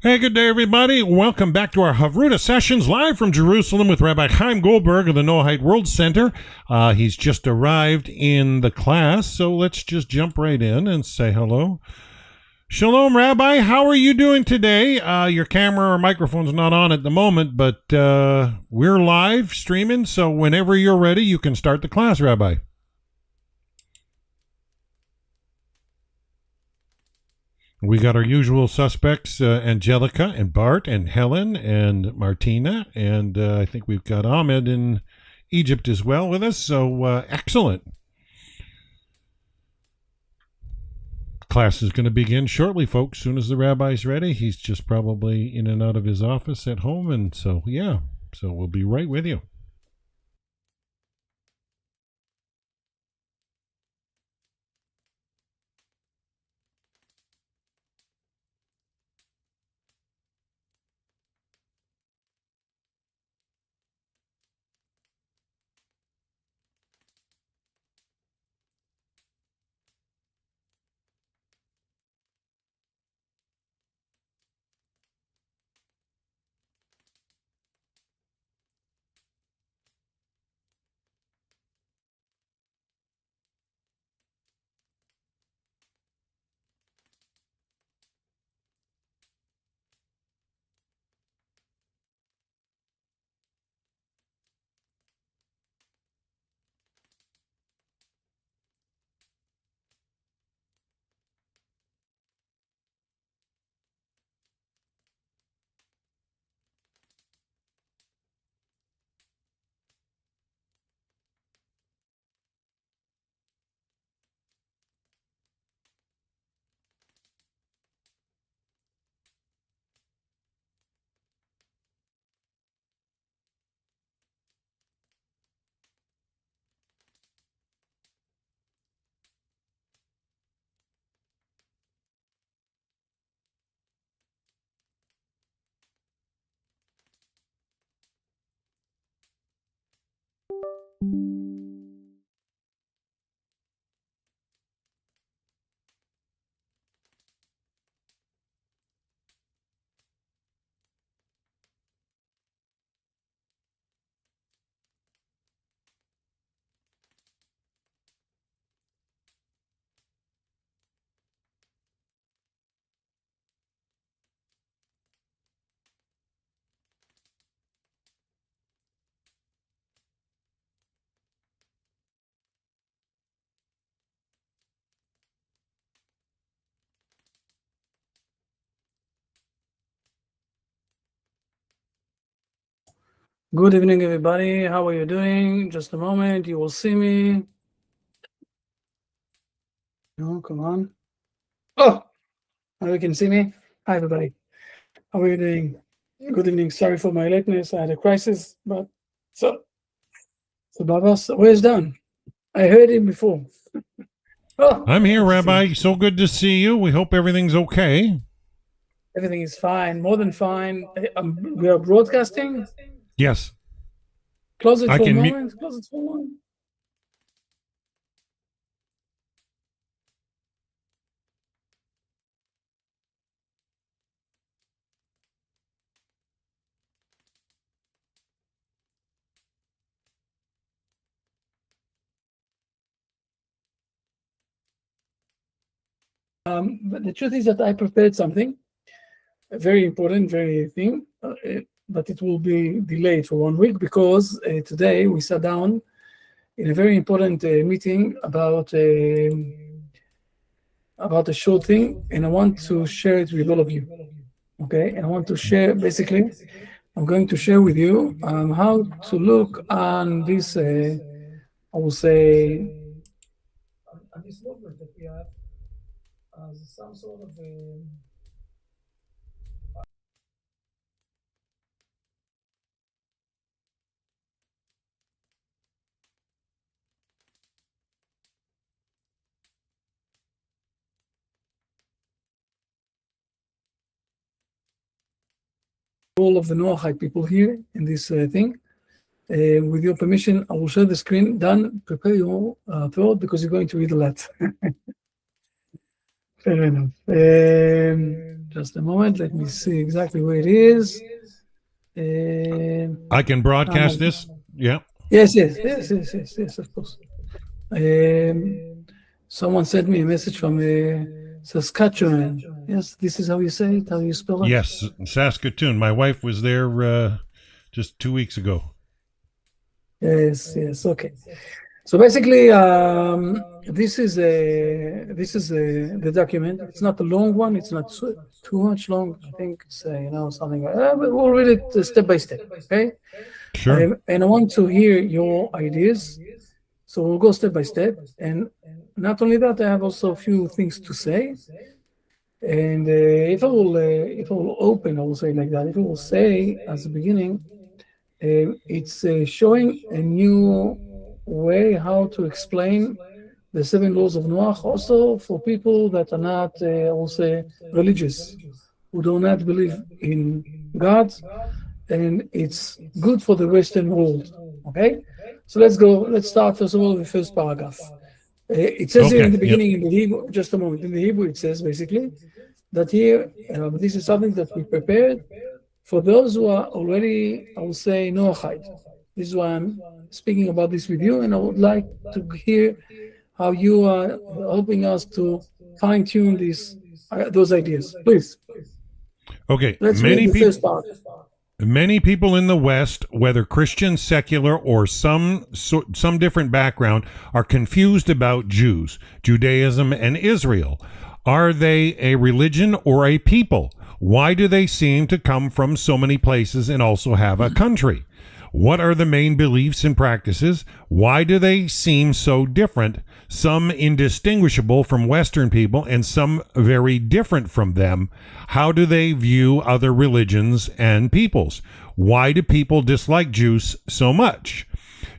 Hey, good day, everybody. Welcome back to our Chavruta sessions live from Jerusalem with Rabbi Chaim Goldberg of the Noahide World Center. He's just arrived in the class, so let's just jump right in and say hello. Shalom, Rabbi. How are you doing today? Your camera or microphone's not on at the moment, but we're live streaming, so whenever you're ready, you can start the class, Rabbi. We got our usual suspects, Angelica and Bart and Helen and Martina, and I think we've got Ahmed in Egypt as well with us, so excellent. Class is going to begin shortly, folks, as soon as the rabbi's ready. He's just probably in and out of his office at home, and so, yeah, so we'll be right with you. Good evening, everybody. How are you doing? Just a moment, you will see me. No, come on. Oh, now you can see me. Hi, everybody. How are you doing? Good evening. Sorry for my lateness. I had a crisis, but so Babas, where's Dan? I heard him before. Oh, I'm here, Rabbi. So good to see you. We hope everything's okay. Everything is fine, more than fine. We are broadcasting. Yes. Close it for a moment. Close it for a moment. But the truth is that I prepared something very important, very thing, but it will be delayed for 1 week because today we sat down in a very important meeting about a short thing, and I want to share it with all of you. Okay, and I want to share, basically, I'm going to share with you how to look on this, I will say, on this movement that we have as some sort of all of the Noahide people here in this thing. With your permission, I will share the screen. Dan, prepare your throat because you're going to read a lot. Fair enough. Just a moment. Let me see exactly where it is. I can broadcast this. Yeah. Yes, of course. Someone sent me a message from Saskatchewan. Yes, this is how you say it, how you spell it? Yes, Saskatoon. My wife was there just 2 weeks ago. Yes, okay. So basically, this is the document. It's not a long one. It's not too much long. I think it's something. But we'll read it step by step. Okay. Sure. And I want to hear your ideas. So we'll go step by step. And not only that, I have also a few things to say. And if I will open, I will say like that. If I will say as the beginning, it's showing a new way how to explain the 7 laws of Noah, also for people that are not, I will say, religious, who do not believe in God, and it's good for the Western world. Okay, so let's go. Let's start first of all with the first paragraph. It says here in the beginning in the Hebrew. Just a moment. In the Hebrew, it says basically that here this is something that we prepared for those who are already, I would say, Noahide. This is why I'm speaking about this with you, and I would like to hear how you are helping us to fine-tune those ideas. Please. Okay. Let's read the first part. Many people in the West, whether Christian, secular, or some different background, are confused about Jews, Judaism, and Israel. Are they a religion or a people? Why do they seem to come from so many places and also have a country? What are the main beliefs and practices? Why do they seem so different, some indistinguishable from Western people and some very different from them? How do they view other religions and peoples? Why do people dislike Jews so much?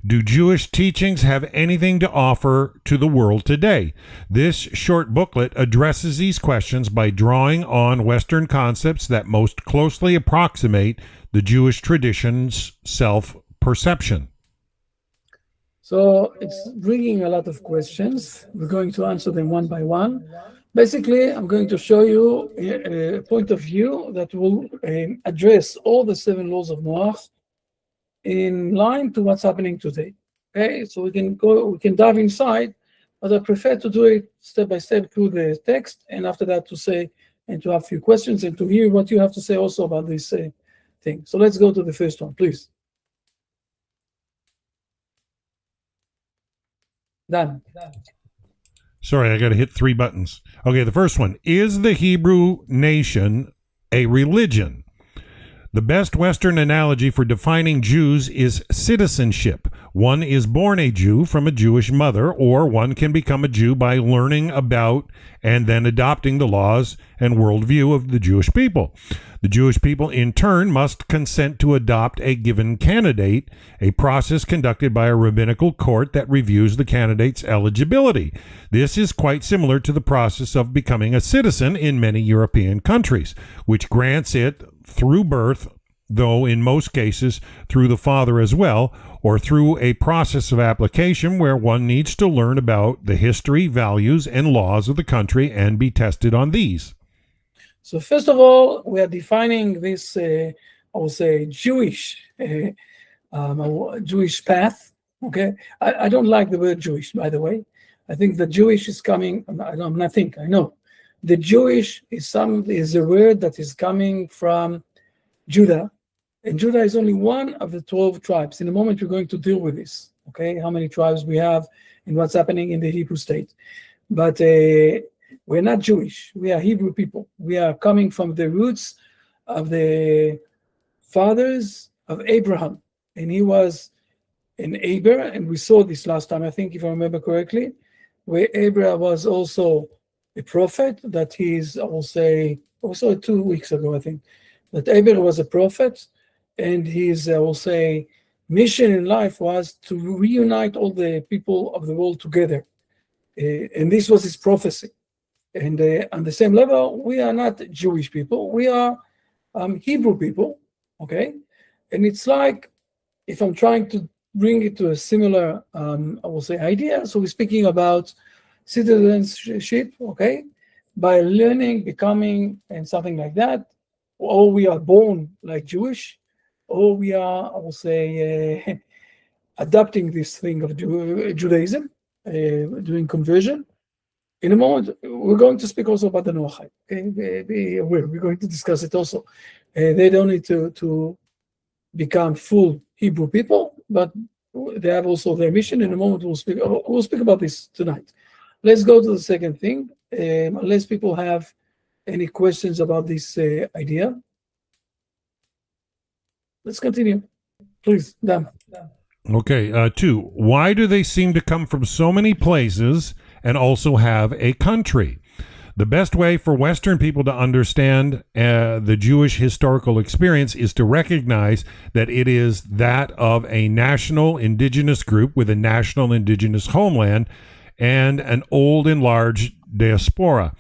Do Jewish teachings have anything to offer to the world today? This short booklet addresses these questions by drawing on Western concepts that most closely approximate the Jewish tradition's self-perception. So it's bringing a lot of questions. We're going to answer them one by one. Basically, I'm going to show you a point of view that will address all the 7 laws of Noah in line to what's happening today. Okay, so we can dive inside, but I prefer to do it step by step through the text, and after that to say and to have a few questions and to hear what you have to say also about this thing. So let's go to the first one, please. Done. Sorry, I got to hit 3 buttons. Okay, the first one. Is the Hebrew nation a religion? The best Western analogy for defining Jews is citizenship. One is born a Jew from a Jewish mother, or one can become a Jew by learning about and then adopting the laws and worldview of the Jewish people. The Jewish people, in turn, must consent to adopt a given candidate, a process conducted by a rabbinical court that reviews the candidate's eligibility. This is quite similar to the process of becoming a citizen in many European countries, which grants it through birth, though in most cases through the father as well, or through a process of application where one needs to learn about the history, values, and laws of the country and be tested on these. So first of all, we are defining this, I would say, Jewish path. Okay, I don't like the word Jewish, by the way. I think the Jewish is coming. I know. The Jewish is a word that is coming from Judah, and Judah is only one of the 12 tribes. In a moment, we're going to deal with this. Okay, how many tribes we have and what's happening in the Hebrew state. But we're not Jewish. We are Hebrew people. We are coming from the roots of the fathers of Abraham, and he was an Aber, and we saw this last time, I think, if I remember correctly, where Abraham was also a prophet. That is, I will say, also 2 weeks ago, I think, that Abraham was a prophet, and his, I will say, mission in life was to reunite all the people of the world together. And this was his prophecy. And on the same level, we are not Jewish people. We are Hebrew people, okay? And it's like, if I'm trying to bring it to a similar, I will say, idea, so we're speaking about citizenship, okay? by learning, becoming, and something like that, or we are born like Jewish, or we are, I will say, adopting this thing of Judaism, doing conversion. In a moment, we're going to speak also about the Noahide. Okay? Be aware, we're going to discuss it also. They don't need to become full Hebrew people, but they have also their mission. In a moment, we'll speak about this tonight. Let's go to the second thing. Unless people have any questions about this idea, let's continue. Please, Dan. Okay, 2. Why do they seem to come from so many places and also have a country? The best way for Western people to understand the Jewish historical experience is to recognize that it is that of a national indigenous group with a national indigenous homeland and an old and large diaspora.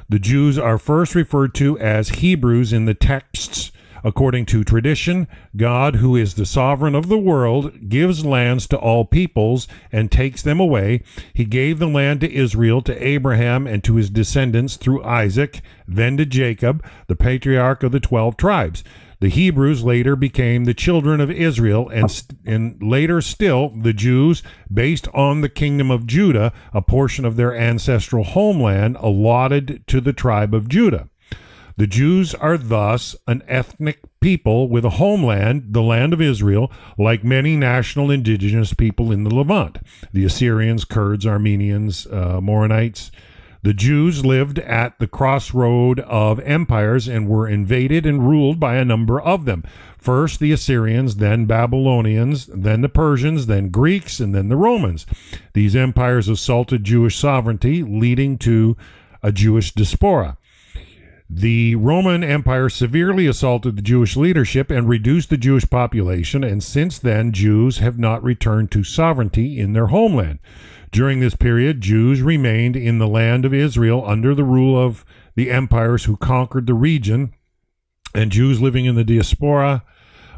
The Jews are first referred to as Hebrews in the texts. According to tradition, God, who is the sovereign of the world, gives lands to all peoples and takes them away. He gave the land to Israel, to Abraham, and to his descendants through Isaac, then to Jacob, the patriarch of the 12 tribes. The Hebrews later became the children of Israel, and later still the Jews, based on the kingdom of Judah, a portion of their ancestral homeland allotted to the tribe of Judah. The Jews are thus an ethnic people with a homeland, the land of Israel, like many national indigenous people in the Levant, the Assyrians, Kurds, Armenians, Moronites. The Jews lived at the crossroad of empires and were invaded and ruled by a number of them. First the Assyrians, then Babylonians, then the Persians, then Greeks, and then the Romans. These empires assaulted Jewish sovereignty, leading to a Jewish diaspora. The Roman Empire severely assaulted the Jewish leadership and reduced the Jewish population, and since then Jews have not returned to sovereignty in their homeland. During this period, Jews remained in the land of Israel under the rule of the empires who conquered the region, and Jews living in the diaspora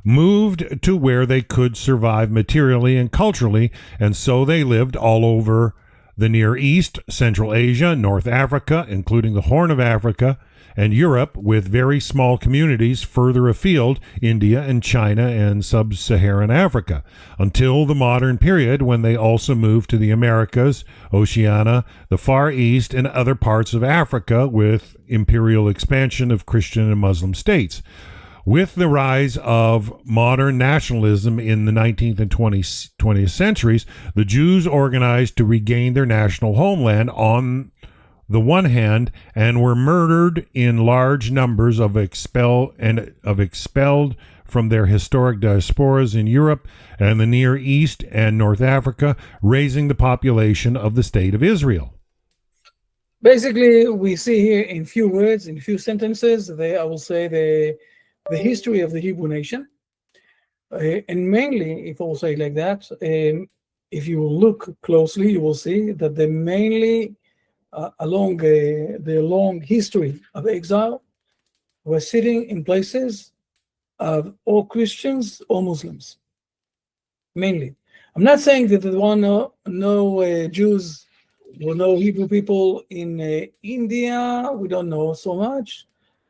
moved to where they could survive materially and culturally, and so they lived all over the Near East, Central Asia, North Africa, including the Horn of Africa, and Europe, with very small communities further afield, India and China and sub-Saharan Africa, until the modern period when they also moved to the Americas, Oceania, the Far East, and other parts of Africa with imperial expansion of Christian and Muslim states. With the rise of modern nationalism in the 19th and 20th centuries, the Jews organized to regain their national homeland on the one hand, and were murdered in large numbers of expelled from their historic diasporas in Europe and the Near East and North Africa, raising the population of the state of Israel. Basically, we see here in few words, in few sentences, I will say the history of the Hebrew nation. And mainly, if I will say it like that, if you will look closely, you will see that they mainly along the long history of exile, were sitting in places of all Christians or Muslims, mainly. I'm not saying that there were no Jews or no Hebrew people in India. We don't know so much.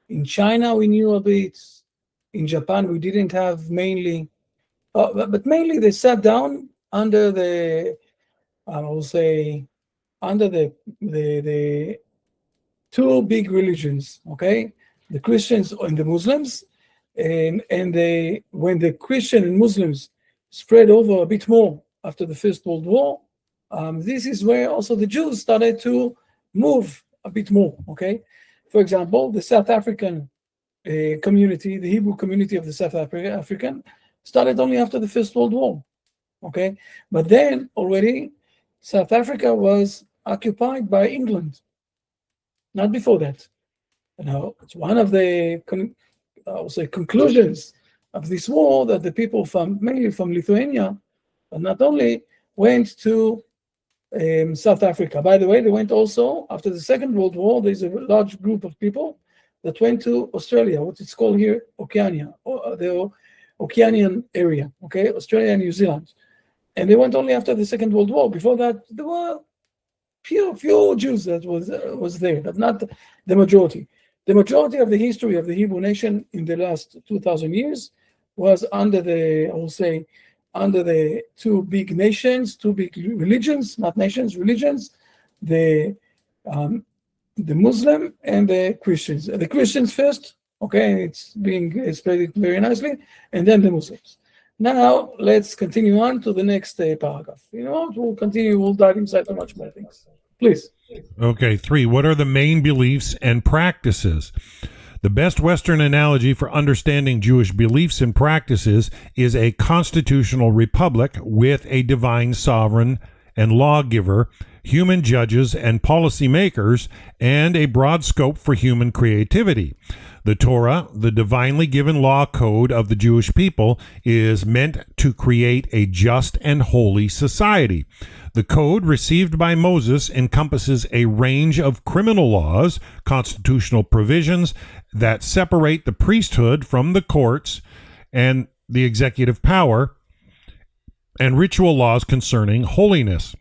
In China, we knew a bit. In Japan, we didn't have mainly, but mainly they sat down under the, I will say, under the two big religions, okay, the Christians and the Muslims, and when the Christian and Muslims spread over a bit more after the First World War, this is where also the Jews started to move a bit more, okay. For example, the South African community, the Hebrew community of the South African, started only after the First World War, okay, but then already South Africa was occupied by England, not before that. Now, it's one of the conclusions of this war that the people mainly from Lithuania, but not only, went to South Africa. By the way, they went also, after the Second World War, there's a large group of people that went to Australia, what it's called here, Oceania, or the Oceanian area, okay, Australia and New Zealand. And they went only after the Second World War. Before that, there were few Jews that was there, but not the majority. The majority of the history of the Hebrew nation in the last 2,000 years was under the, I will say, under the two big nations, two big religions, not nations, religions, the Muslim and the Christians. The Christians first, okay, it's being spread very nicely, and then the Muslims. Now let's continue on to the next paragraph. We'll continue. We'll dive inside to much more things. Please. Okay, 3. What are the main beliefs and practices? The best Western analogy for understanding Jewish beliefs and practices is a constitutional republic with a divine sovereign and lawgiver, human judges and policymakers, and a broad scope for human creativity. The Torah, the divinely given law code of the Jewish people, is meant to create a just and holy society. The code received by Moses encompasses a range of criminal laws, constitutional provisions that separate the priesthood from the courts and the executive power, and ritual laws concerning holiness.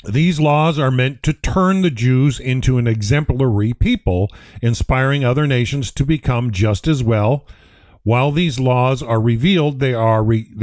These laws are meant to turn the Jews into an exemplary people, inspiring other nations to become just as well. While these laws are revealed, they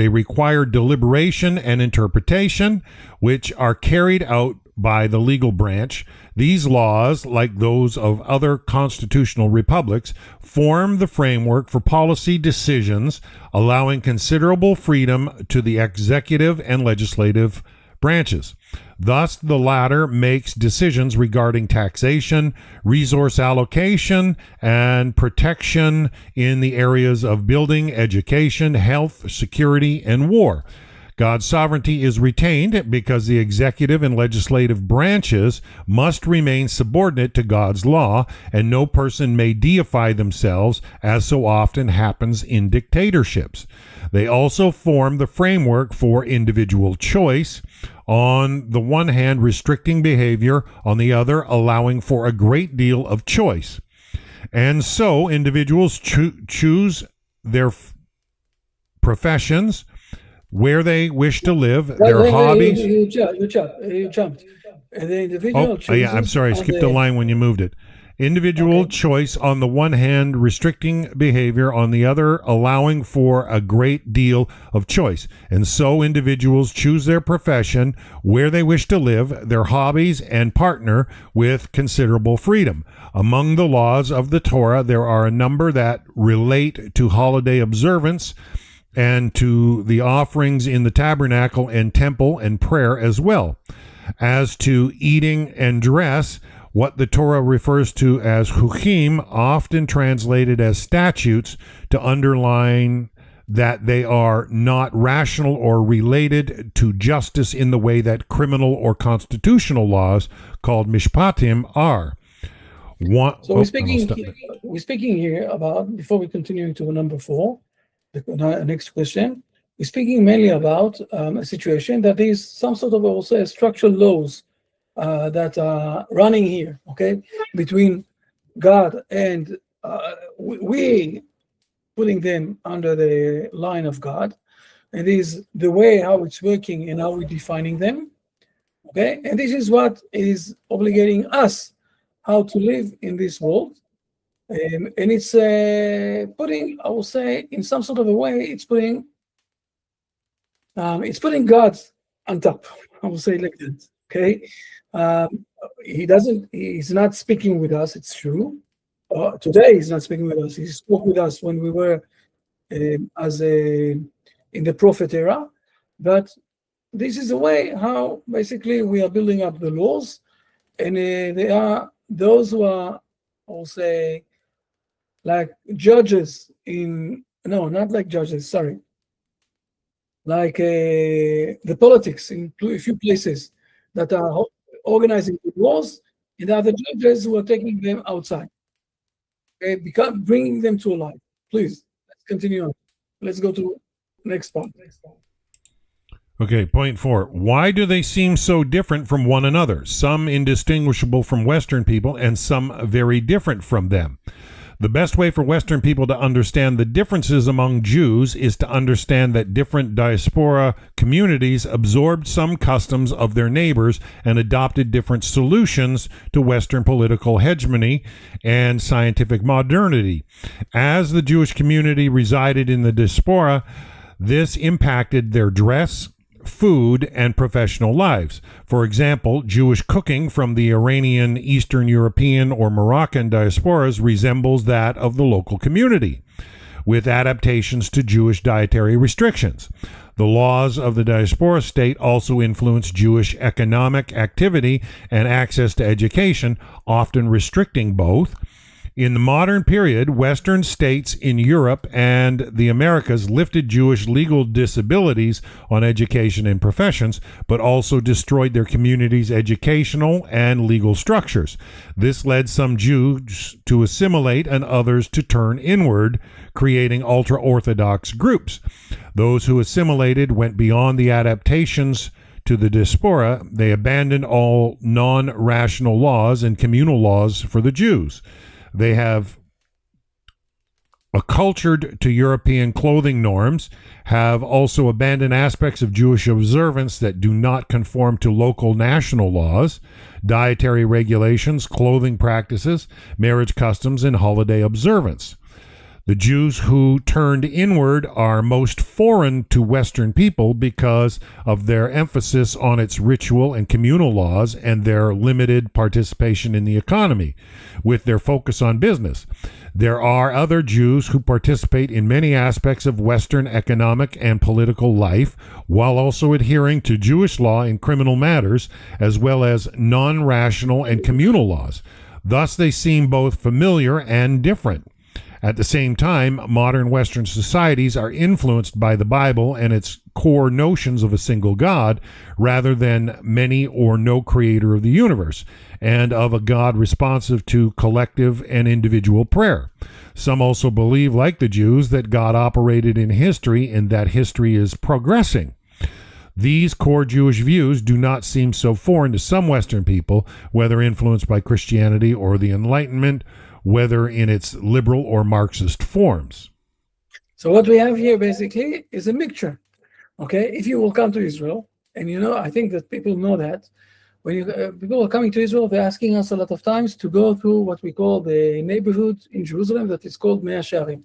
require deliberation and interpretation, which are carried out by the legal branch. These laws, like those of other constitutional republics, form the framework for policy decisions, allowing considerable freedom to the executive and legislative branches. Thus, the latter makes decisions regarding taxation, resource allocation, and protection in the areas of building, education, health, security, and war. God's sovereignty is retained because the executive and legislative branches must remain subordinate to God's law, and no person may deify themselves, as so often happens in dictatorships. They also form the framework for individual choice, on the one hand restricting behavior, on the other allowing for a great deal of choice. And so individuals choose their professions, where they wish to live, their hobbies. You jumped. And the individual I'm sorry, I skipped a line when you moved it. Individual choice on the one hand, restricting behavior, on the other, allowing for a great deal of choice. And so individuals choose their profession, where they wish to live, their hobbies, and partner with considerable freedom. Among the laws of the Torah, there are a number that relate to holiday observance and to the offerings in the tabernacle and temple and prayer as well. As to eating and dress, what the Torah refers to as chukim, often translated as statutes, to underline that they are not rational or related to justice in the way that criminal or constitutional laws, called mishpatim, are. We're speaking here about, before we continue to number 4, the next question, we're speaking mainly about a situation that is some sort of also structural laws that are running here, okay, between God and we putting them under the line of God. It is the way how it's working and how we're defining them, okay, and this is what is obligating us how to live in this world, and it's putting, I will say, in some sort of a way, it's putting God on top, I will say like that, okay. He's not speaking with us, it's true. Today he's not speaking with us. He spoke with us when we were in the prophet era, but this is the way how basically we are building up the laws, and they are those who are, I'll say, like judges not like judges, sorry, like the politics in a few places that are organizing the laws, and the other judges who are taking them outside, okay, bringing them to life. Please, let's continue on. Let's go to next part. Okay, point 4. Why do they seem so different from one another? Some indistinguishable from Western people, and some very different from them. The best way for Western people to understand the differences among Jews is to understand that different diaspora communities absorbed some customs of their neighbors and adopted different solutions to Western political hegemony and scientific modernity. As the Jewish community resided in the diaspora, this impacted their dress, food, and professional lives. For example, Jewish cooking from the Iranian, Eastern European, or Moroccan diasporas resembles that of the local community, with adaptations to Jewish dietary restrictions. The laws of the diaspora state also influence Jewish economic activity and access to education, often restricting both. In the modern period, Western states in Europe and the Americas lifted Jewish legal disabilities on education and professions, but also destroyed their communities' educational and legal structures. This led some Jews to assimilate and others to turn inward, creating ultra-Orthodox groups. Those who assimilated went beyond the adaptations to the diaspora. They abandoned all non-rational laws and communal laws for the Jews. They have acculturated to European clothing norms, have also abandoned aspects of Jewish observance that do not conform to local national laws, dietary regulations, clothing practices, marriage customs, and holiday observance. The Jews who turned inward are most foreign to Western people because of their emphasis on its ritual and communal laws and their limited participation in the economy, with their focus on business. There are other Jews who participate in many aspects of Western economic and political life, while also adhering to Jewish law in criminal matters, as well as non-rational and communal laws. Thus, they seem both familiar and different. At the same time, modern Western societies are influenced by the Bible and its core notions of a single God, rather than many or no creator of the universe, and of a God responsive to collective and individual prayer. Some also believe, like the Jews, that God operated in history and that history is progressing. These core Jewish views do not seem so foreign to some Western people, whether influenced by Christianity or the Enlightenment, whether in its liberal or Marxist forms. So what we have here basically is a mixture. Okay, if you will come to Israel, and I think that people know that when people are coming to Israel, they're asking us a lot of times to go through what we call the neighborhood in Jerusalem that is called Mea Shearim,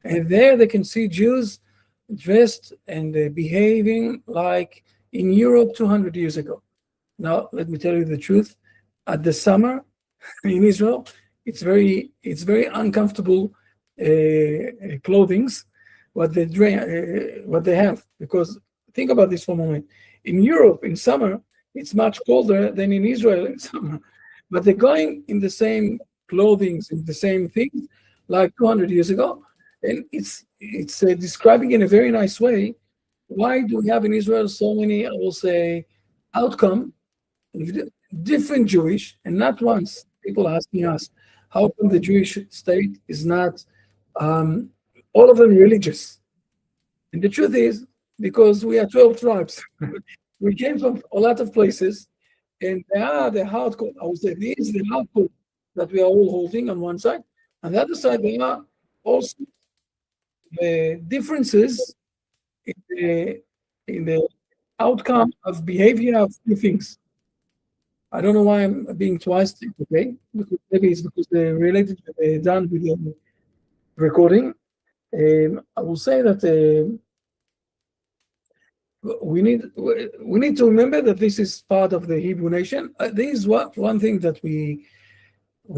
and there they can see Jews dressed and behaving like in Europe 200 years ago. Now, let me tell you the truth. At the summer in Israel, it's very uncomfortable clothings what they have, because think about this for a moment. In Europe in summer it's much colder than in Israel in summer, but they're going in the same clothing, in the same things like 200 years ago, and it's describing in a very nice way why do we have in Israel so many, I will say, outcome different Jewish, and not once people asking us how come the Jewish state is not all of them religious? And the truth is, because we are 12 tribes. We came from a lot of places, and they are the hardcore, I would say, these the hardcore that we are all holding on one side. On the other side, there are also the differences in the outcome of behavior of few things. I don't know why I'm being twice, okay? Because maybe it's because they're related, done with the recording. I will say that we need to remember that this is part of the Hebrew nation. This is one thing that we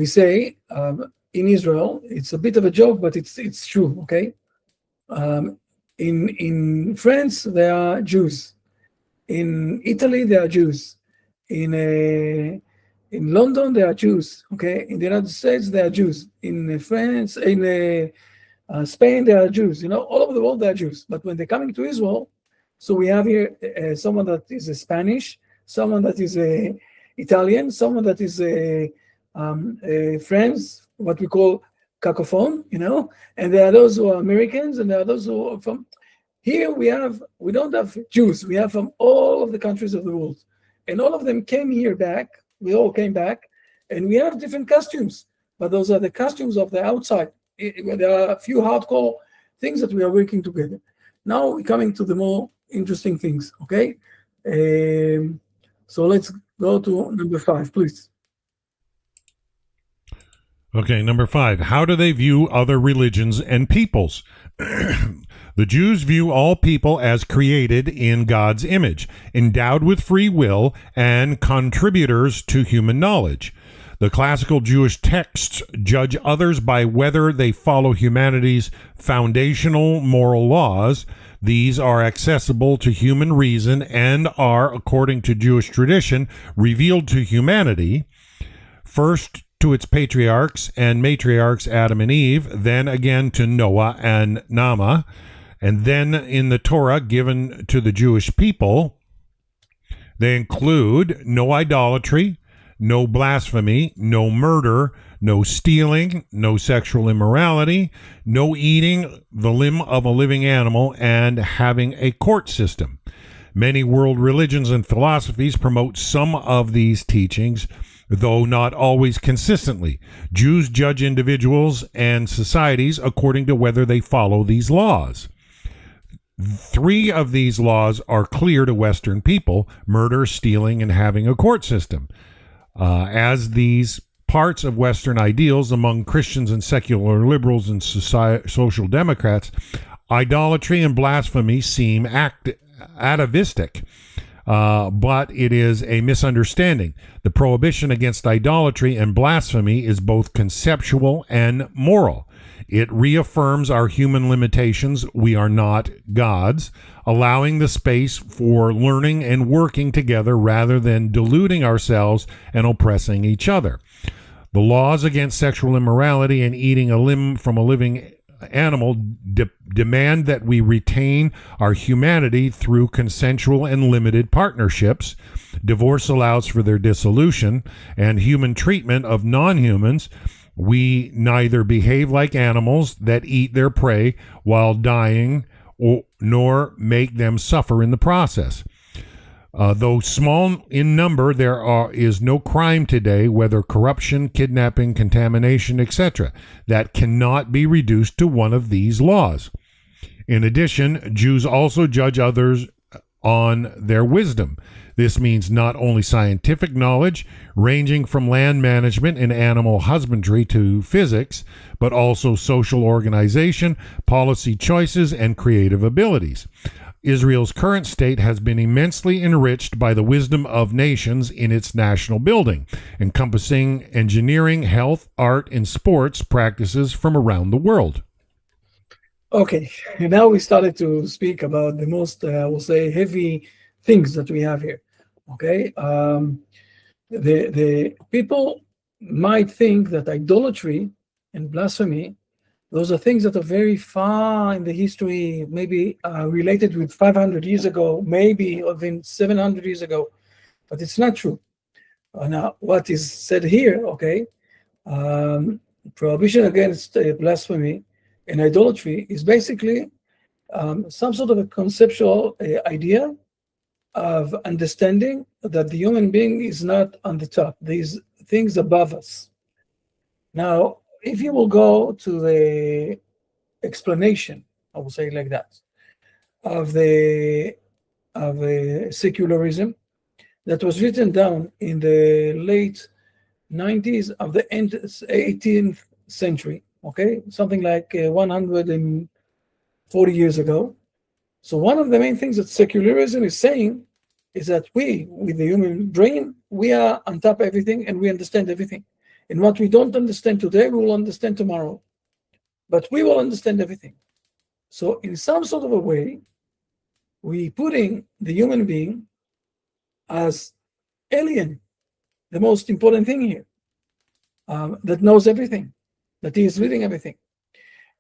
say in Israel. It's a bit of a joke, but it's true, okay? In France, there are Jews. In Italy, there are Jews. In London, there are Jews. Okay, in the United States, there are Jews. In France, in Spain, there are Jews. All over the world, there are Jews. But when they're coming to Israel, so we have here someone that is a Spanish, someone that is a Italian, someone that is a French, what we call cacophone, and there are those who are Americans, and there are those who are from here. We don't have Jews. We have from all of the countries of the world. And all of them came here back. We all came back, and we have different costumes. but those are the costumes of the outside. There are a few hardcore things that we are working together. Now we're coming to the more interesting things, okay? So let's go to number 5, please. Okay, number 5. How do they view other religions and peoples? The Jews view all people as created in God's image, endowed with free will, and contributors to human knowledge. The classical Jewish texts judge others by whether they follow humanity's foundational moral laws. These are accessible to human reason and are, according to Jewish tradition, revealed to humanity, first to its patriarchs and matriarchs Adam and Eve, then again to Noah and Nama, and then in the Torah given to the Jewish people. They include no idolatry, no blasphemy, no murder, no stealing, no sexual immorality, no eating the limb of a living animal, and having a court system. Many world religions and philosophies promote some of these teachings, though not always consistently. Jews judge individuals and societies according to whether they follow these laws. 3 of these laws are clear to Western people: murder, stealing, and having a court system. As these parts of Western ideals among Christians and secular liberals and social democrats, idolatry and blasphemy seem atavistic. But it is a misunderstanding. The prohibition against idolatry and blasphemy is both conceptual and moral. It reaffirms our human limitations. We are not gods, allowing the space for learning and working together rather than deluding ourselves and oppressing each other. The laws against sexual immorality and eating a limb from a living animal demand that we retain our humanity through consensual and limited partnerships. Divorce allows for their dissolution and human treatment of non-humans. We neither behave like animals that eat their prey while dying, nor make them suffer in the process. Though small in number, there is no crime today, whether corruption, kidnapping, contamination, etc., that cannot be reduced to one of these laws. In addition, Jews also judge others on their wisdom. This means not only scientific knowledge, ranging from land management and animal husbandry to physics, but also social organization, policy choices, and creative abilities. Israel's current state has been immensely enriched by the wisdom of nations in its national building, encompassing engineering, health, art, and sports practices from around the world. Okay, and now we started to speak about the most, I will say, heavy things that we have here. Okay, the people might think that idolatry and blasphemy, those are things that are very far in the history, maybe related with 500 years ago, maybe even 700 years ago, but it's not true. Now, what is said here, okay, prohibition against blasphemy and idolatry is basically some sort of a conceptual idea of understanding that the human being is not on the top. These things above us. Now, if you will go to the explanation, I will say it like that, of the secularism that was written down in the late 90s of the 18th century, okay, something like 140 years ago. So one of the main things that secularism is saying is that we, with the human brain, we are on top of everything and we understand everything. And what we don't understand today, we will understand tomorrow. But we will understand everything. So in some sort of a way, we putting the human being as alien, the most important thing here, that knows everything, that he is reading everything.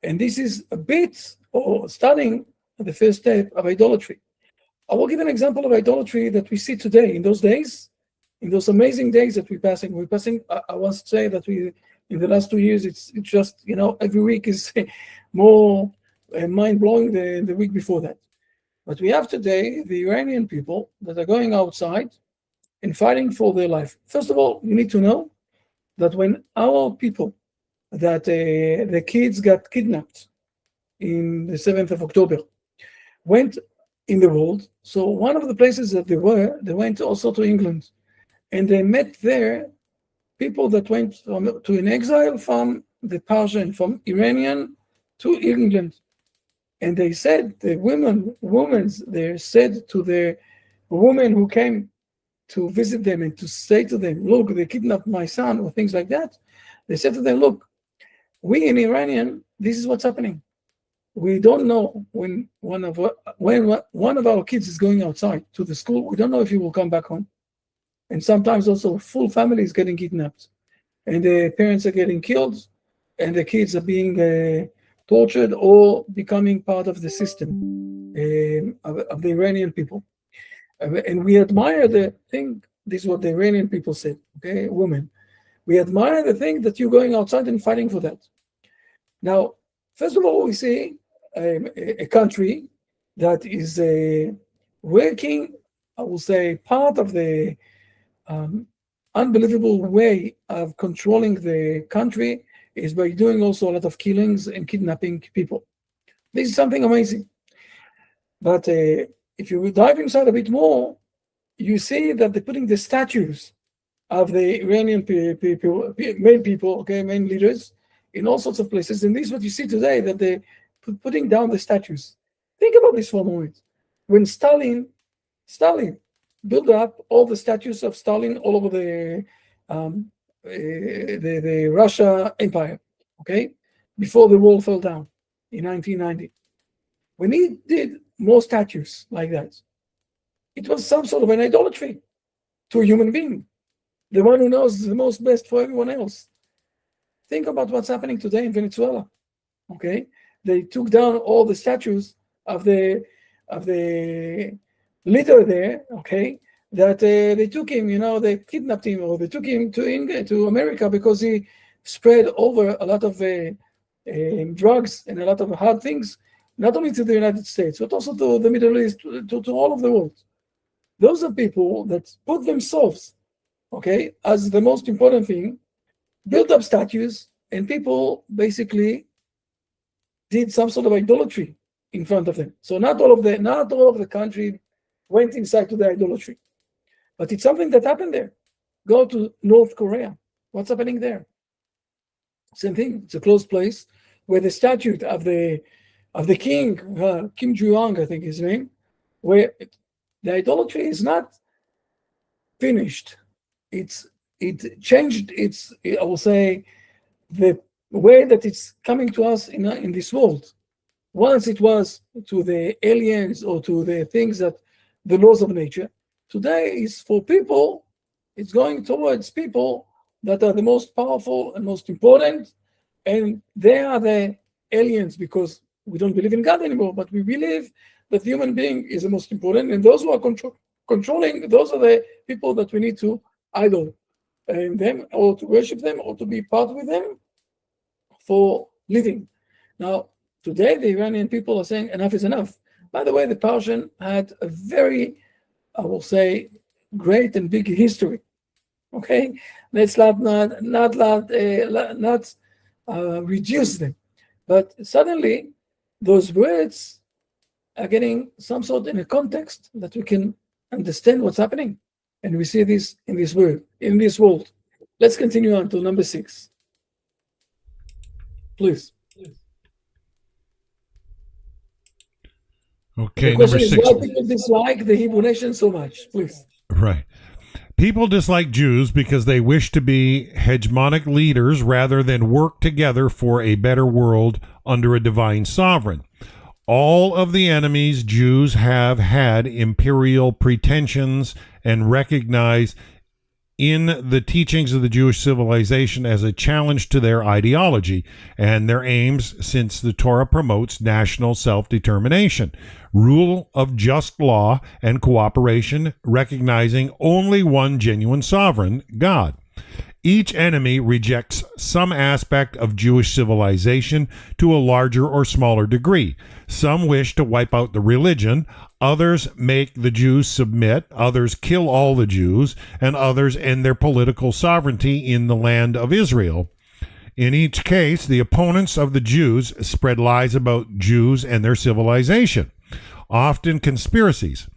And this is a bit, or starting the first step of idolatry. I will give an example of idolatry that we see today. In those days, in those amazing days that we're passing, I want to say that we, in the last 2 years, it's just, every week is more mind-blowing than the week before that. But we have today the Iranian people that are going outside and fighting for their life. First of all, you need to know that when our people that the kids got kidnapped in the 7th of October, went in the world. So one of the places that they went also to England, and they met there people that went to an exile from the Persian, from Iranian to England. And they said, the women there said to the woman who came to visit them and to say to them, look, they kidnapped my son, or things like that. They said to them, look, we in Iranian, this is what's happening. We don't know when one of our kids is going outside to the school, we don't know if he will come back home. And sometimes also a full family is getting kidnapped, and the parents are getting killed, and the kids are being tortured or becoming part of the system of the Iranian people. And we admire the thing, this is what the Iranian people said, okay, women. We admire the thing that you're going outside and fighting for that. Now, first of all, we see a country that is working, I will say, part of the unbelievable way of controlling the country is by doing also a lot of killings and kidnapping people. This is something amazing. But if you dive inside a bit more, you see that they're putting the statues of the Iranian main people, okay, main leaders, in all sorts of places. And this is what you see today, that they're putting down the statues. Think about this for a moment. When Stalin built up all the statues of Stalin all over the Russia Empire, okay, before the wall fell down in 1990. When he did more statues like that, it was some sort of an idolatry to a human being, the one who knows the most best for everyone else. Think about what's happening today in Venezuela. Okay, they took down all the statues of the leader there. Okay, that they took him. They kidnapped him, or they took him to England, to America, because he spread over a lot of drugs and a lot of hard things, not only to the United States but also to the Middle East, to all of the world. Those are people that put themselves, okay, as the most important thing, built up statues, and people basically did some sort of idolatry in front of them. So not all of the country went inside to the idolatry, but it's something that happened there. Go to North Korea. What's happening there? Same thing. It's a closed place where the statue of the king, Kim Jong, I think his name, where the idolatry is not finished. It changed its, I will say, the way that it's coming to us in this world. Once it was to the aliens or to the things that the laws of nature. Today is for people, it's going towards people that are the most powerful and most important, and they are the aliens, because we don't believe in God anymore, but we believe that the human being is the most important, and those who are controlling, those are the people that we need to idol them, or to worship them, or to be part with them for living. Now, today the Iranian people are saying enough is enough. By the way, the Persian had a very, I will say, great and big history. Okay, let's not reduce them. But suddenly, those words are getting some sort in a context that we can understand what's happening, and we see this in this world. Let's continue on to number 6, please. Okay, the question number 6. Is why people dislike the Hebrew nation so much, please. Right. People dislike Jews because they wish to be hegemonic leaders rather than work together for a better world under a divine sovereign. All of the enemies Jews have had imperial pretensions and recognize in the teachings of the Jewish civilization as a challenge to their ideology and their aims, since the Torah promotes national self-determination, rule of just law, and cooperation, recognizing only one genuine sovereign, God. Each enemy rejects some aspect of Jewish civilization to a larger or smaller degree. Some wish to wipe out the religion, others make the Jews submit, others kill all the Jews, and others end their political sovereignty in the land of Israel. In each case, the opponents of the Jews spread lies about Jews and their civilization, often conspiracies.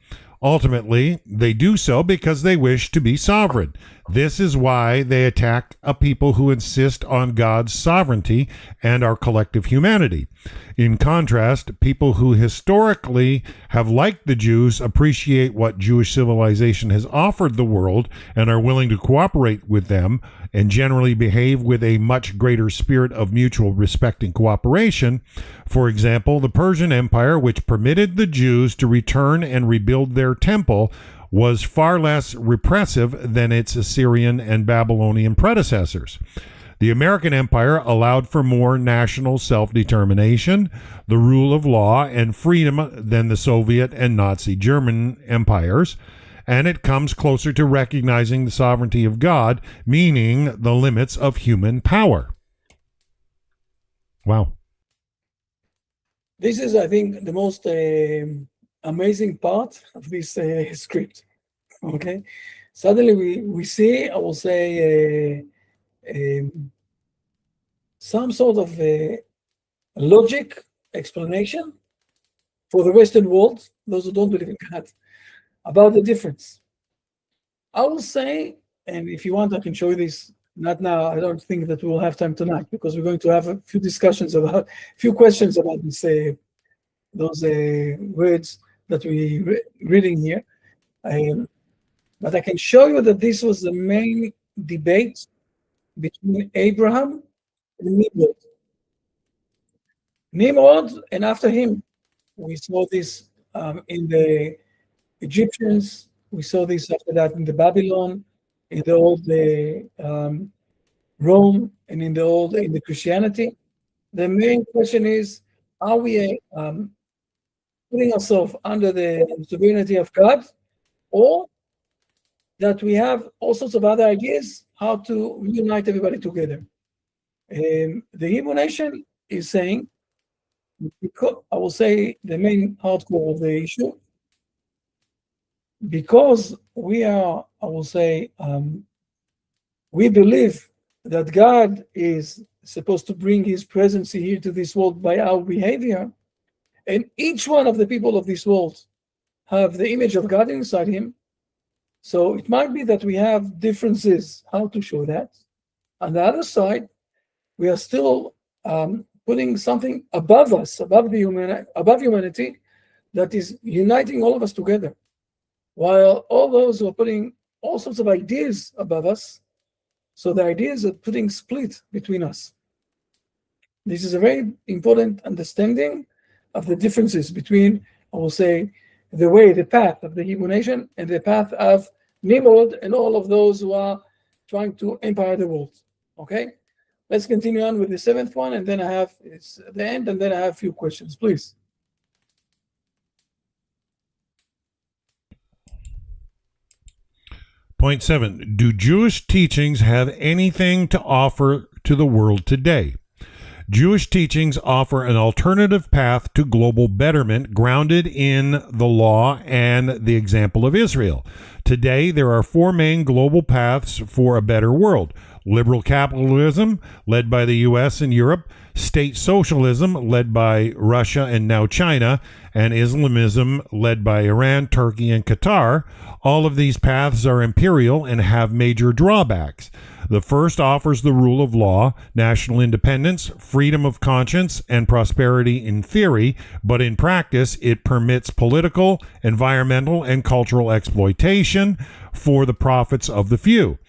Ultimately, they do so because they wish to be sovereign. This is why they attack a people who insist on God's sovereignty and our collective humanity. In contrast, people who historically have liked the Jews appreciate what Jewish civilization has offered the world and are willing to cooperate with them and generally behave with a much greater spirit of mutual respect and cooperation. For example, the Persian Empire, which permitted the Jews to return and rebuild their temple, was far less repressive than its Assyrian and Babylonian predecessors. The American Empire allowed for more national self-determination, the rule of law, and freedom than the Soviet and Nazi German empires, and it comes closer to recognizing the sovereignty of God, meaning the limits of human power. Wow. This is, I think, the most amazing part of this script. Okay, suddenly we see, I will say, some sort of logic explanation for the Western world, those who don't believe in God, about the difference. I will say, and if you want, I can show you this. Not now. I don't think that we will have time tonight because we're going to have a few questions about this, those words that we reading here. But I can show you that this was the main debate between Abraham and Nimrod. Nimrod, and after him, we saw this in the Egyptians. We saw this after that in the Babylon, in the old Rome, and in the Christianity. The main question is: are we putting ourselves under the sovereignty of God, or that we have all sorts of other ideas how to reunite everybody together? The Hebrew nation is saying, because, I will say the main hardcore of the issue, because we are, I will say, we believe that God is supposed to bring his presence here to this world by our behavior, and each one of the people of this world have the image of God inside him. So it might be that we have differences how to show that. On the other side, we are still putting something above us, above humanity, that is uniting all of us together. While all those who are putting all sorts of ideas above us, so the ideas are putting split between us. This is a very important understanding of the differences between, I will say, the path of the Hebrew nation and the path of Nimrod and all of those who are trying to empire the world. Okay, let's continue on with the seventh one, and then it's the end, and then I have a few questions, please. Point 7. Do Jewish teachings have anything to offer to the world today? Jewish teachings offer an alternative path to global betterment grounded in the law and the example of Israel. Today, there are four main global paths for a better world: liberal capitalism, led by the U.S. and Europe; state socialism, led by Russia and now China; and Islamism, led by Iran, Turkey, and Qatar. All of these paths are imperial and have major drawbacks. The first offers the rule of law, national independence, freedom of conscience, and prosperity in theory, but in practice it permits political, environmental, and cultural exploitation for the profits of the few.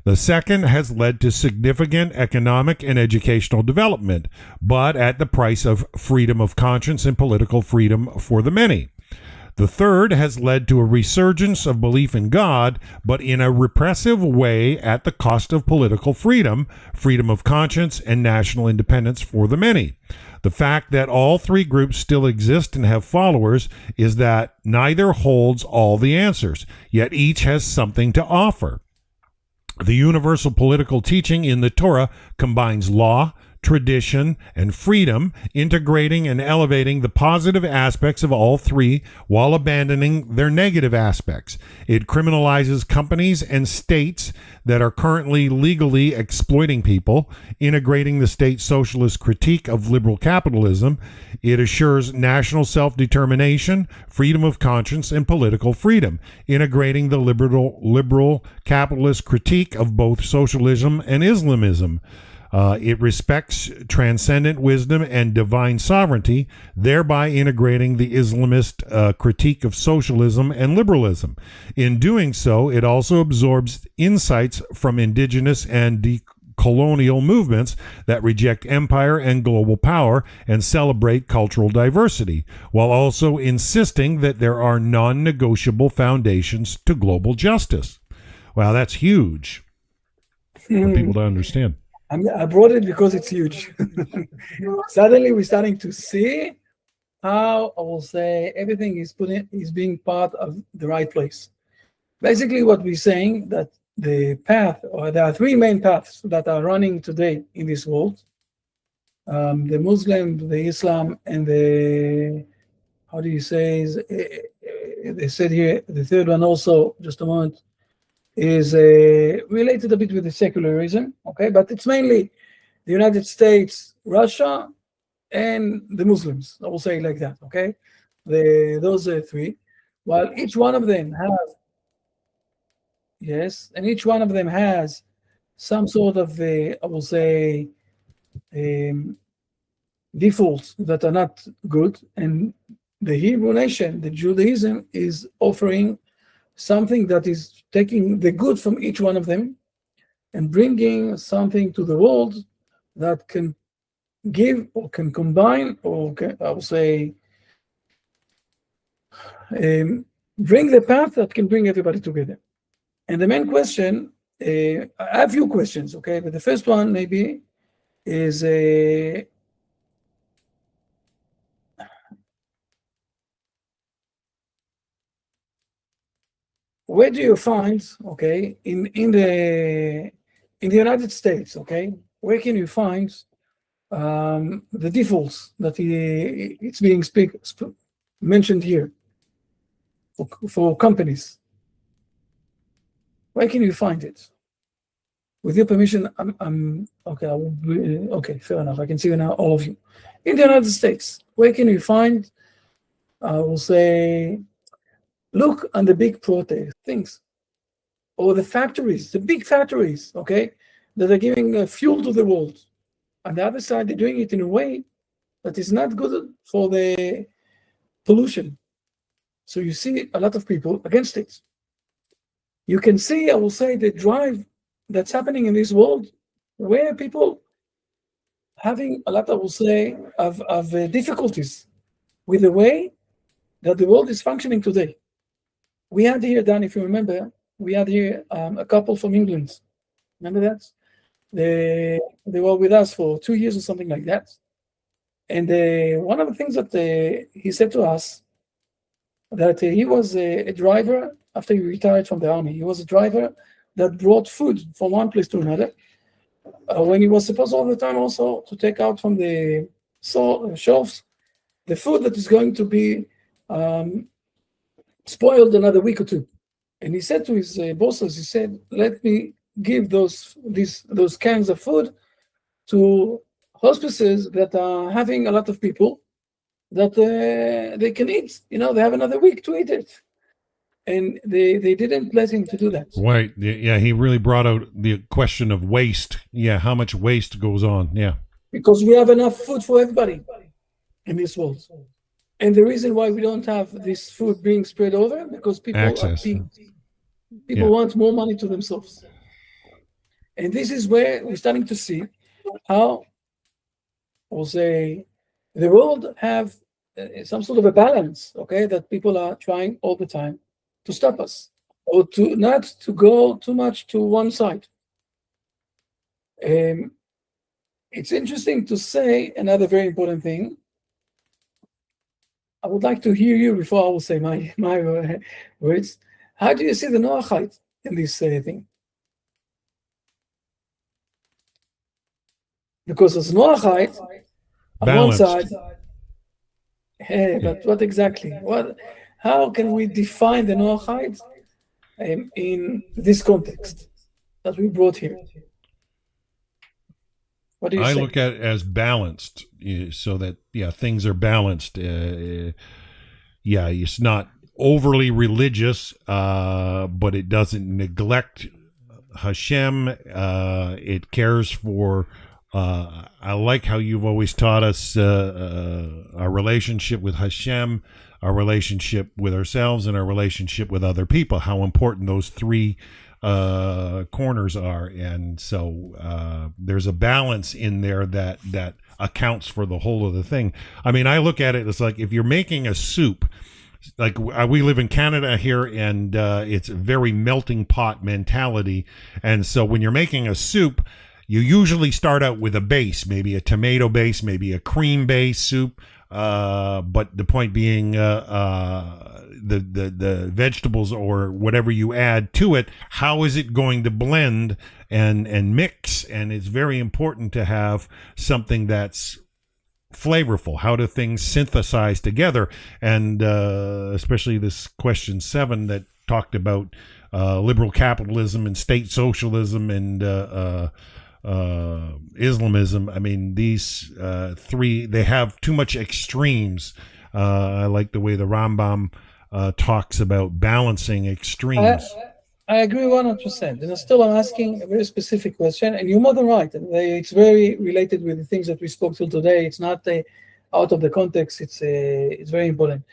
The second has led to significant economic and educational development, but at the price of freedom of conscience and political freedom for the many. The third has led to a resurgence of belief in God, but in a repressive way at the cost of political freedom, freedom of conscience, and national independence for the many. The fact that all three groups still exist and have followers is that neither holds all the answers, yet each has something to offer. The universal political teaching in the Torah combines law, tradition, and freedom, integrating and elevating the positive aspects of all three while abandoning their negative aspects. It criminalizes companies and states that are currently legally exploiting people, integrating the state socialist critique of liberal capitalism. It assures national self-determination, freedom of conscience, and political freedom, integrating the liberal capitalist critique of both socialism and Islamism. It respects transcendent wisdom and divine sovereignty, thereby integrating the Islamist critique of socialism and liberalism. In doing so, it also absorbs insights from indigenous and decolonial movements that reject empire and global power and celebrate cultural diversity, while also insisting that there are non-negotiable foundations to global justice. Wow, that's huge for people to understand. I brought it because it's huge. Suddenly we're starting to see how, I will say, everything is being part of the right place. Basically what we're saying, that the path, or there are three main paths that are running today in this world. The Muslim, the Islam, and the, how do you say, they said here, the third one also, just a moment, is related a bit with the secularism, okay? But it's mainly the United States, Russia, and the Muslims, I will say it like that, okay? Those are three. While each one of them has, yes, and each one of them has some sort of, I will say, defaults that are not good. And the Hebrew nation, the Judaism, is offering something that is taking the good from each one of them and bringing something to the world that can give or can combine, or can, I would say, bring the path that can bring everybody together. And the main question, I have a few questions, okay? But the first one maybe is where do you find, okay, in the United States, okay, where can you find the defaults that it's being mentioned here for companies? Where can you find it? With your permission, I'm okay. I will be, okay, fair enough. I can see you now, all of you. In the United States, where can you find? I will say, look on the big protest things, or the factories, the big factories, okay, that are giving fuel to the world. On the other side, they're doing it in a way that is not good for the pollution. So you see a lot of people against it. You can see, I will say, the drive that's happening in this world, where people having a lot, I will say, of difficulties with the way that the world is functioning today. We had here, Dan, if you remember, we had here a couple from England. Remember that? They were with us for 2 years or something like that. And one of the things that he said to us, that he was a driver after he retired from the army. He was a driver that brought food from one place to another, when he was supposed all the time also to take out from the shelves the food that is going to be spoiled another week or two. And he said to his bosses, he said, let me give those cans of food to hospices that are having a lot of people that they can eat. You know, they have another week to eat it. And they didn't let him to do that. Right. Yeah, he really brought out the question of waste. Yeah, how much waste goes on. Yeah. Because we have enough food for everybody in this world. And the reason why we don't have this food being spread over, because people want more money to themselves. And this is where we're starting to see how, we'll say, the world have some sort of a balance, okay, that people are trying all the time to stop us, or to not to go too much to one side. It's interesting to say another very important thing. I would like to hear you before I will say my words. How do you see the Noahide in this thing? Because as Noahide, on one side, Balanced. hey, but what exactly? How can we define the Noahide in this context that we brought here? What do you I say? look at it as balanced, so that things are balanced. It's not overly religious, but it doesn't neglect Hashem. It cares for. I like how you've always taught us our relationship with Hashem, our relationship with ourselves, and our relationship with other people. How important those three corners are, and so there's a balance in there that accounts for the whole of the thing. I mean, I look at it as like if you're making a soup. Like we live in Canada here, and it's a very melting pot mentality. And so when you're making a soup, you usually start out with a base, maybe a tomato base, maybe a cream base soup. But the point being, the vegetables or whatever you add to it, how is it going to blend and mix? And it's very important to have something that's flavorful. How do things synthesize together? And especially this question 7 that talked about liberal capitalism and state socialism and Islamism. I mean, these three, they have too much extremes. I like the way the Rambam talks about balancing extremes. I agree 100%. And still, I'm asking a very specific question, and you're more than right. It's very related with the things that we spoke to today. It's not out of the context. It's very important.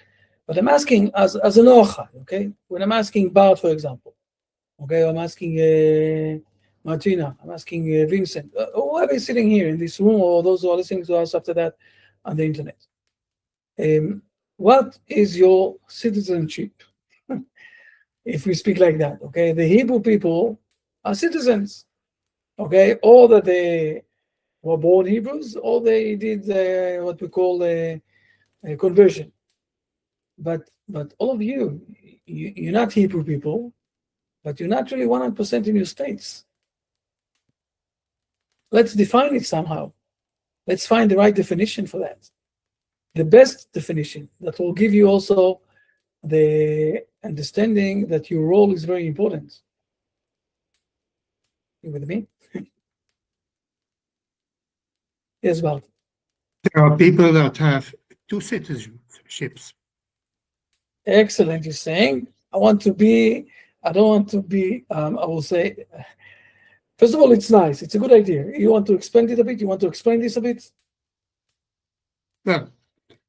But I'm asking as a Noachide, okay? When I'm asking Bart, for example, okay, I'm asking Martina, I'm asking Vincent, whoever is sitting here in this room, or those who are listening to us after that on the internet. What is your citizenship? If we speak like that, okay? The Hebrew people are citizens, okay? Or that they were born Hebrews, or they did what we call a conversion. But all of you're not Hebrew people, but you're not really 100% in your states. Let's define it somehow. Let's find the right definition for that. The best definition that will give you also the understanding that your role is very important. You with me? Yes, Bart. There are people that have 2 citizenships. Excellent. You're saying, I don't want to be, I will say, first of all, it's nice. It's a good idea. You want to expand it a bit? You want to explain this a bit? Well,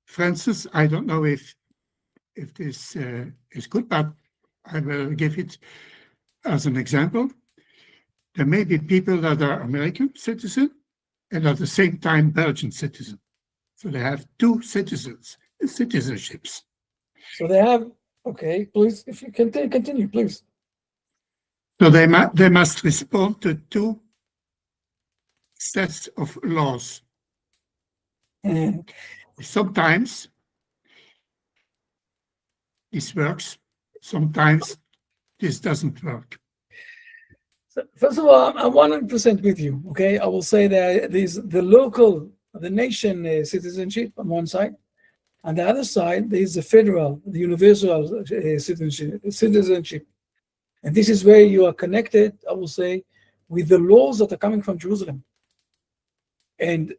for instance, I don't know if this is good, but I will give it as an example. There may be people that are American citizen and at the same time Belgian citizen. So they have 2 citizenships. So they have, okay, please, if you can continue, please. So they must respond to 2 sets of laws. Sometimes this works, sometimes this doesn't work. So first of all, I'm 100% with you, okay? I will say that there's the nation citizenship on one side. On the other side, there is the federal, the universal citizenship. And this is where you are connected, I will say, with the laws that are coming from Jerusalem. And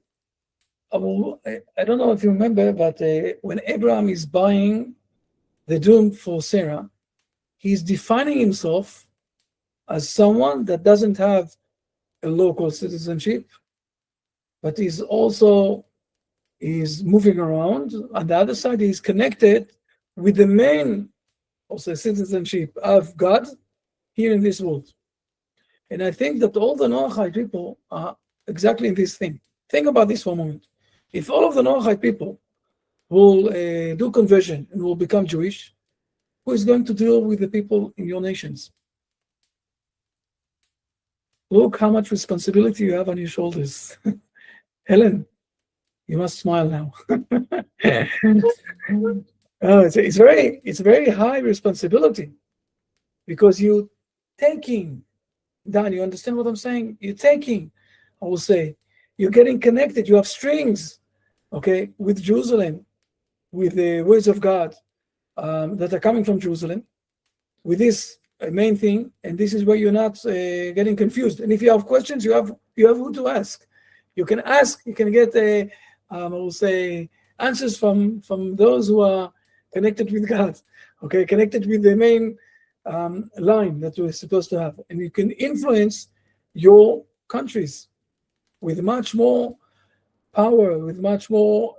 I don't know if you remember, but when Abraham is buying the dome for Sarah, he's defining himself as someone that doesn't have a local citizenship, but is moving around. On the other side, he's connected with the main also citizenship of God here in this world. And I think that all the Noahide people are exactly in this thing. Think about this for a moment. If all of the Noahide people will do conversion and will become Jewish, who is going to deal with the people in your nations? Look how much responsibility you have on your shoulders. Helen, you must smile now. It's very high responsibility, because you're taking, Dan, you understand what I'm saying? You're taking, I will say, You're getting connected. You have strings, okay, with Jerusalem, with the words of God that are coming from Jerusalem, with this main thing. And this is where you're not getting confused. And if you have questions, you have who to ask. You can ask. You can get I will say answers from those who are connected with God, okay, connected with the main line that we're supposed to have. And you can influence your countries with much more power, with much more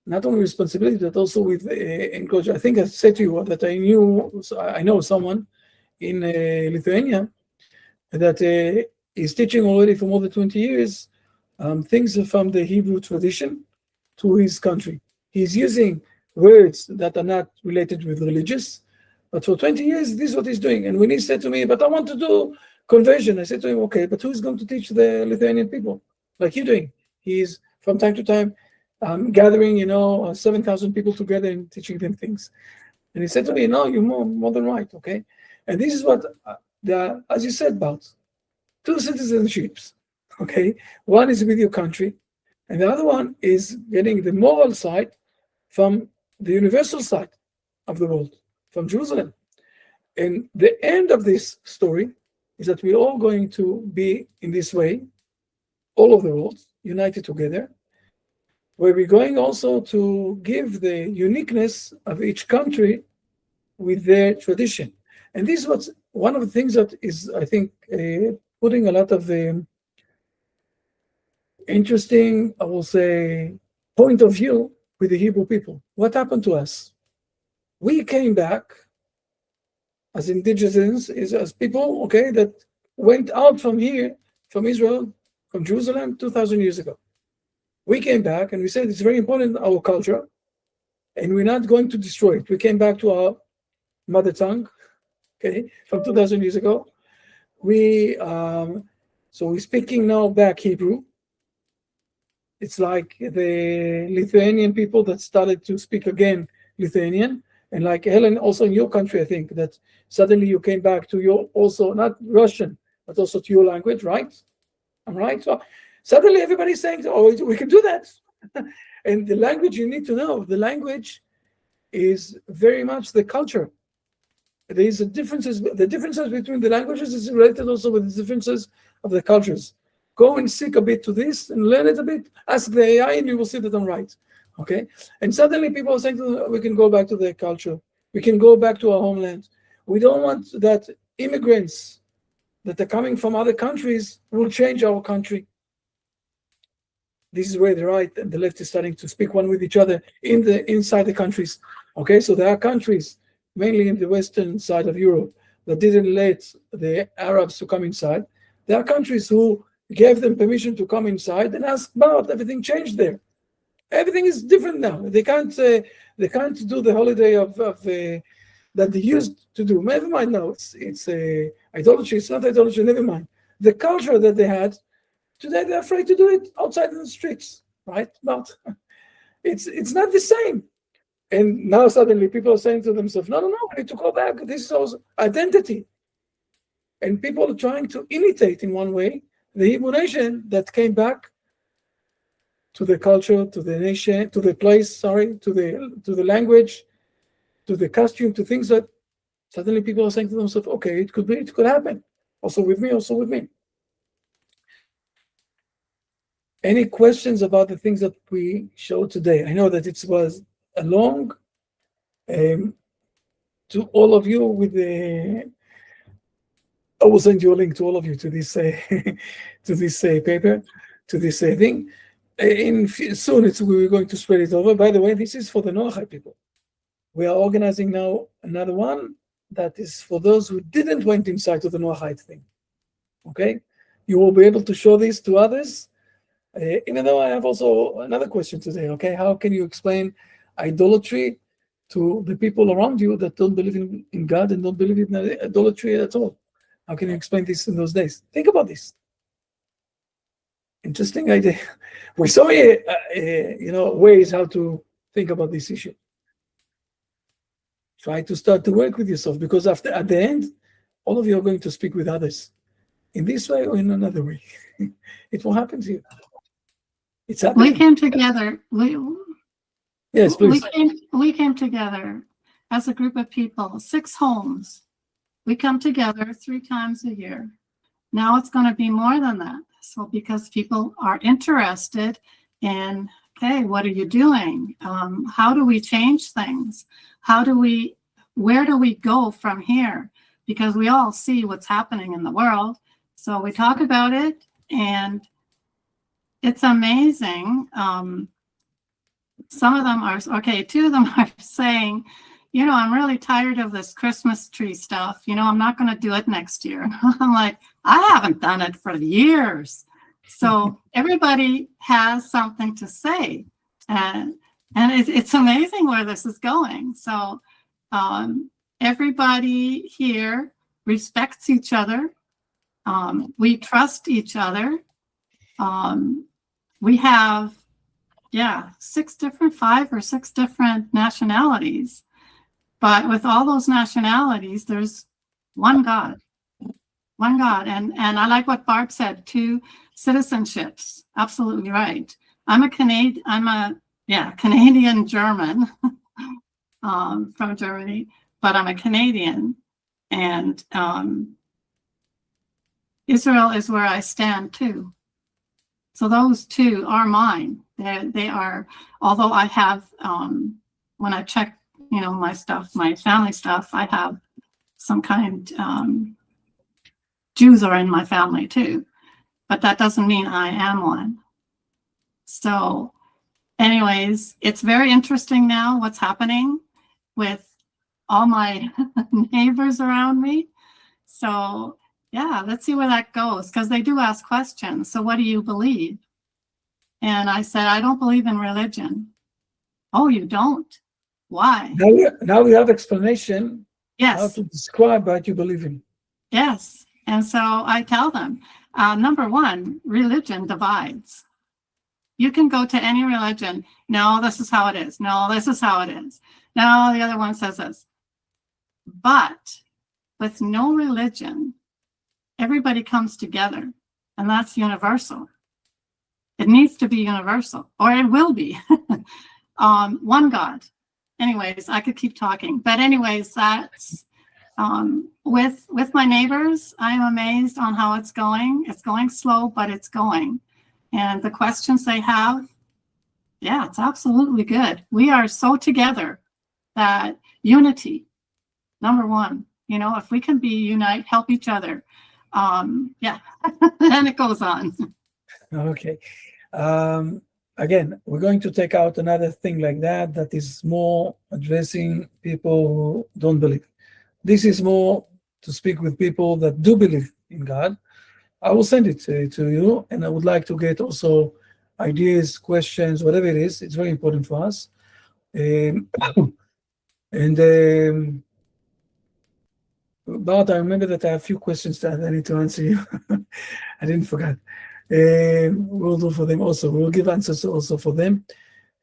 not only responsibility, but also with encouragement. I think I said to you that I know someone in Lithuania that is teaching already for more than 20 years things from the Hebrew tradition to his country. He's using words that are not related with religious, but for 20 years, this is what he's doing. And when he said to me, but I want to do conversion, I said to him, okay, but who's going to teach the Lithuanian people like you're doing? He's from time to time gathering, 7,000 people together and teaching them things. And he said to me, no, you're more than right, okay? And this is what, as you said, about two citizenships, okay? One is with your country, and the other one is getting the moral side from the universal side of the world, from Jerusalem. And the end of this story is that we're all going to be in this way, all of the world, united together, where we're going also to give the uniqueness of each country with their tradition. And this is what's one of the things that is, I think, putting a lot of interesting, I will say, point of view with the Hebrew people. What happened to us? We came back as indigenous, as people, okay, that went out from here, from Israel, from Jerusalem, 2,000 years ago. We came back and we said it's very important, our culture, and we're not going to destroy it. We came back to our mother tongue, okay, from 2,000 years ago. So we're speaking now back Hebrew. It's like the Lithuanian people that started to speak again Lithuanian, and like Helen, also in your country, I think that suddenly you came back to your, also not Russian, but also to your language, right? I'm right. So suddenly everybody's saying, oh, we can do that. And the language, you need to know, the language is very much the culture. There is the differences between the languages is related also with the differences of the cultures. Go and seek a bit to this and learn it a bit. Ask the AI and you will see that I'm right. Okay? And suddenly people are saying we can go back to their culture. We can go back to our homeland. We don't want that immigrants that are coming from other countries will change our country. This is where the right and the left is starting to speak one with each other inside the countries. Okay, so there are countries, mainly in the western side of Europe, that didn't let the Arabs to come inside. There are countries who gave them permission to come inside and ask about everything changed there. Everything is different now. They can't do the holiday of that they used to do. Never mind now. It's idolatry. It's not idolatry. Never mind. The culture that they had today, they're afraid to do it outside in the streets, right? But it's not the same. And now suddenly people are saying to themselves, no, we need to go back. This is also identity. And people are trying to imitate in one way the Hebrew nation that came back to the culture, to the nation, to the place, to the language, to the costume, to things that suddenly people are saying to themselves, okay, it could happen. Also with me. Any questions about the things that we showed today? I know that it was a long to all of you with the I will send you a link to all of you to this to this paper, to this thing. Soon we're going to spread it over. By the way, this is for the Noahide people. We are organizing now another one that is for those who didn't went inside to the Noahide thing. Okay, you will be able to show this to others. Even though I have also another question today. Okay, how can you explain idolatry to the people around you that don't believe in God and don't believe in idolatry at all? How can you explain this in those days? Think about this. Interesting idea. We saw ways how to think about this issue. Try to start to work with yourself, because at the end, all of you are going to speak with others. in this way or in another way. It will happen to you. It's happening. We came together. Yes, please. We came together as a group of people, 6 homes. We come together 3 times a year. Now it's going to be more than that. So because people are interested in, okay, what are you doing? How do we change things? Where do we go from here? Because we all see what's happening in the world. So we talk about it, and it's amazing. Some of them are, okay, 2 of them are saying, I'm really tired of this Christmas tree stuff. I'm not going to do it next year. I'm like, I haven't done it for years. So everybody has something to say. And it's amazing where this is going. So everybody here respects each other. We trust each other. We have, 5 or 6 different nationalities. But with all those nationalities, there's one God. One God. And I like what Barb said, 2 citizenships. Absolutely right. I'm a Canadian German from Germany, but I'm a Canadian. And Israel is where I stand too. So those 2 are mine. They are, although I have, when I check, my stuff, my family stuff, I have some kind, Jews are in my family too, but that doesn't mean I am one. So anyways, it's very interesting now what's happening with all my neighbors around me. So let's see where that goes, because they do ask questions. So what do you believe? And I said, I don't believe in religion. Oh, you don't? Why? Now we have explanation. Yes. How to describe what you believe in. Yes. And so I tell them, number 1, religion divides. You can go to any religion. No, this is how it is. No, this is how it is. No, the other one says this. But with no religion, everybody comes together, and that's universal. It needs to be universal, or it will be. One God. Anyways, I could keep talking. But anyways, that's with my neighbors, I'm amazed on how it's going. It's going slow, but it's going. And the questions they have, it's absolutely good. We are so together that unity, number 1, if we can unite, help each other. And it goes on. Okay. Again, we're going to take out another thing like that is more addressing people who don't believe. This is more to speak with people that do believe in God. I will send it to you, and I would like to get also ideas, questions, whatever it is. It's very important for us. But I remember that I have a few questions that I need to answer you. I didn't forget. We'll do for them also. We'll give answers also for them.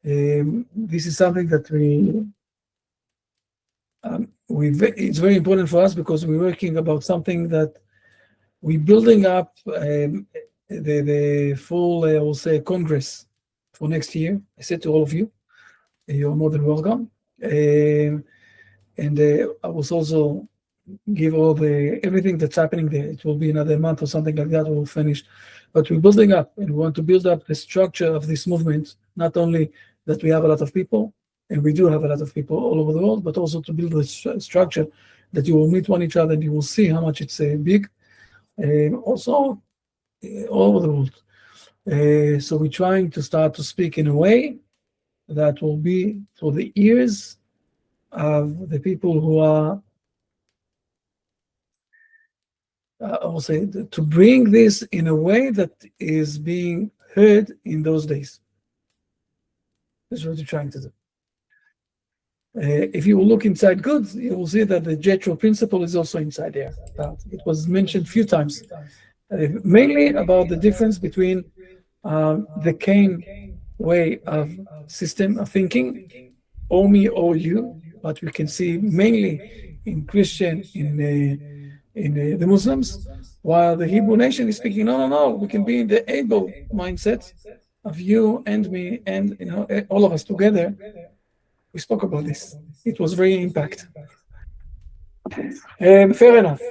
This is something that it's very important for us, because we're working about something that we're building up the full, I will say, Congress for next year. I said to all of you, you're more than welcome. And I was also give all everything that's happening there. It will be another month or something like that. We'll finish, but we're building up, and we want to build up the structure of this movement. Not only that we have a lot of people, and we do have a lot of people all over the world, but also to build a structure that you will meet each other and you will see how much it's big, also all over the world. So we're trying to start to speak in a way that will be for the ears of the people who are, I will say, to bring this in a way that is being heard in those days. That's what we're trying to do. If you will look inside good, you will see that the Jethro principle is also inside there. It was mentioned a few times, mainly about the difference between the Cain way of system of thinking, or me or you, but we can see mainly in Christian, in in the Muslims, while the Hebrew nation is speaking, no, we can be in the able mindset of you and me and all of us together. We spoke about this. It was very impact. Fair enough.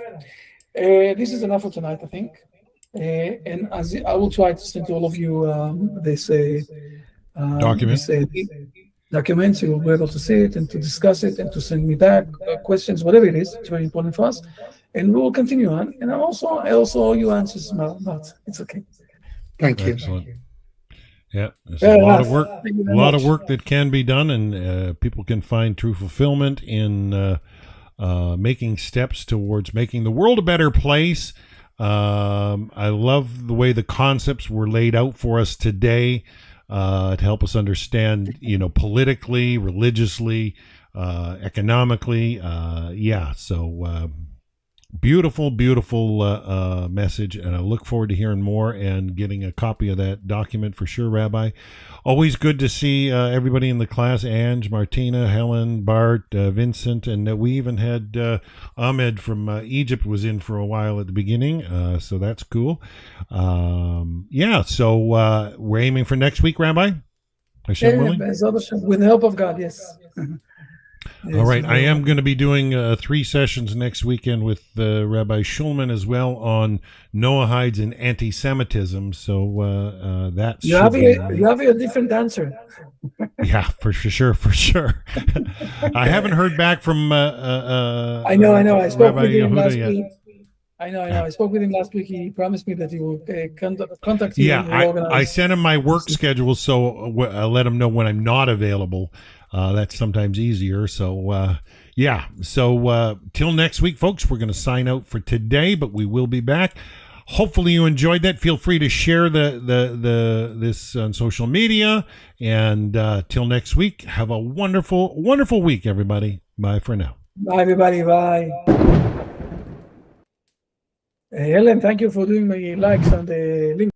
This is enough for tonight, I think. And as I will try to send to all of you this Document. Documents, you will be able to see it and to discuss it and to send me back questions, whatever it is. It's very important for us, and we will continue on. And I also owe you answers, but it's okay. Thank you. Excellent. Yeah, there's Fair a lot of enough. work. Thank you A very lot much. of work that can be done, and people can find true fulfillment in making steps towards making the world a better place. I love the way the concepts were laid out for us today to help us understand, politically, religiously, economically. So beautiful message, and I look forward to hearing more and getting a copy of that document for sure, Rabbi. Always good to see everybody in the class: Ange, Martina, Helen, Bart, Vincent, and we even had Ahmed from Egypt was in for a while at the beginning, so that's cool. So we're aiming for next week, Rabbi, Hashem willing? With the help of God, yes. All right, I am going to be doing 3 sessions next weekend with Rabbi Schulman as well on Noahides and anti-Semitism. So that You have a different answer. yeah, for sure. I haven't heard back from. I know. I spoke Rabbi with him last Yehuda yet. week. I know. I spoke with him last week. He promised me that he will contact you. Yeah, and we'll organize. I sent him my work schedule, so I'll let him know when I'm not available. That's sometimes easier. So, till next week, folks, we're going to sign out for today, but we will be back. Hopefully you enjoyed that. Feel free to share this on social media. And till next week, have a wonderful, wonderful week, everybody. Bye for now. Bye, everybody. Bye. Helen, thank you for doing my likes on the link.